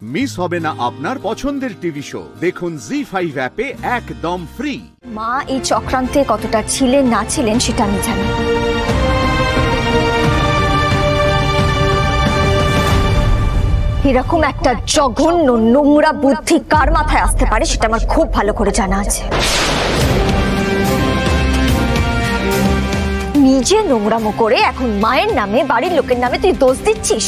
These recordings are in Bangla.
মিস হবে না আপনার পছন্দের টিভি শো। দেখুন জি5 অ্যাপে একদম ফ্রি। মা এই চক্রান্তে কতটা ছিলেন না ছিলেন সেটা আমি জানি। এরকম একটা জঘন্য নোংরা বুদ্ধি কার মাথায় আসতে পারে সেটা আমার খুব ভালো করে জানা আছে। নিজে নোংরামো করে এখন মায়ের নামে বাড়ির লোকের নামে তুই দোষ দিচ্ছিস।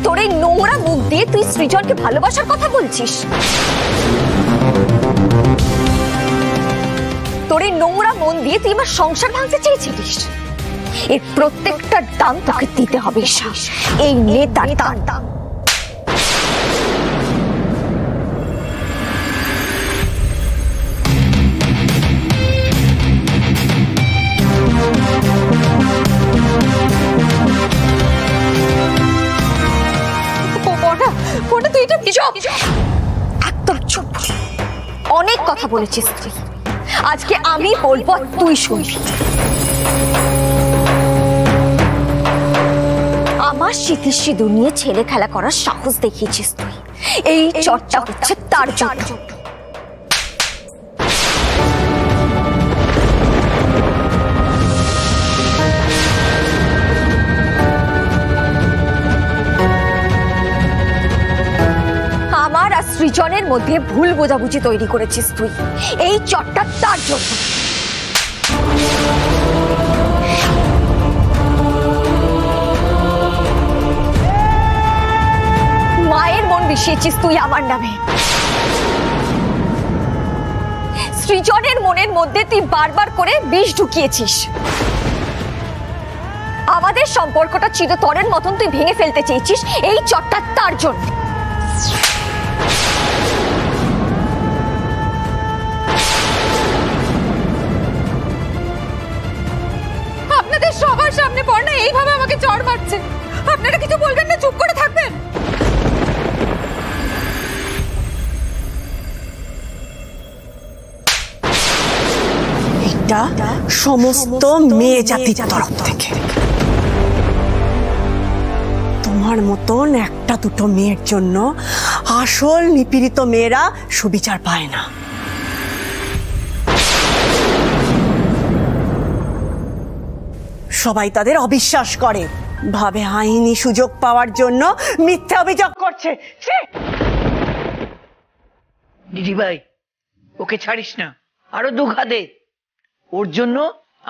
তোর এই নোংরা মুখ দিয়ে তুই সৃজনকে ভালোবাসার কথা বলছিস। তোর এই নোংরা মন দিয়ে তুই আমার সংসার ভাঙতে চেয়েছিলিস। এর প্রত্যেকটা দাম তোকে দিতে হবে। এই নেতার দাম। একদম চুপ। অনেক কথা বলেছিস তুই, আজকে আমি বলবো তুই শুনবি। আমার স্মৃতি সিঁদুর নিয়ে ছেলে খেলা করার সাহস দেখিয়েছিস তুই। এই চটটা হচ্ছে তার জন্য। আমার আর সৃজনের মধ্যে ভুল বোঝাবুঝি তৈরি করেছিস তুই। এই চটটা তার জন্য। মায়ের মন বিষিয়েছিস তুই আমার নামে। সৃজনের মনের মধ্যে তুই বারবার করে বিষ ঢুকিয়েছিস। আমাদের সম্পর্কটা চিরতরের মতন তুই ভেঙে ফেলতে চেয়েছিস। এই চটটা তার জন্য। আপনাদের সবার সামনে পড়না এইভাবে আমাকে চড় মারছে। আপনারা কিছু বলবেন না, চুপ করে থাকবেন? এটা সমস্ত মেয়ে জাতির তরফ থেকে। তোমার মতন একটা দুটো মেয়ের জন্য আসল নিপীড়িত মেয়েরা সুবিচার পায় না। সবাই তাদের অবিশ্বাস করে, ভাবে আইনি সুযোগ পাওয়ার জন্য মিথ্যা অভিযোগ করছে। দিদি ভাই, ওকে ছাড়িস না, আরো দুঘা দে। ওর জন্য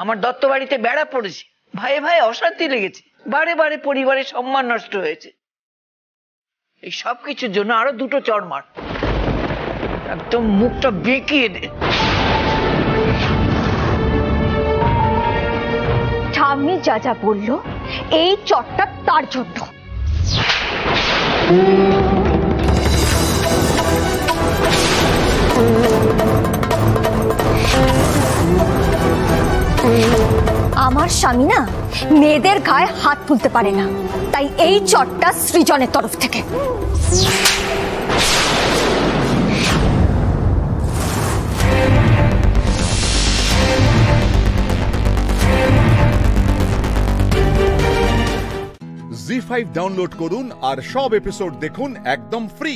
আমার দত্ত বাড়িতে বেড়া পড়েছে, ভাইয়ে ভাই অশান্তি লেগেছে, বারে বারে পরিবারের সম্মান নষ্ট হয়েছে। এই সব কিছুর জন্য আরো দুটো চড় মার, একদম মুখটা বেঁকিয়ে দে। ঠাম্মি যা যা বললো এই চটটা তার জন্য। আমার স্বামী না মেয়েদের গায়ে হাত তুলতে পারে না, তাই এই চটটা সৃজনের তরফ থেকে। জি5 ডাউনলোড করুন আর সব এপিসোড দেখুন একদম ফ্রি।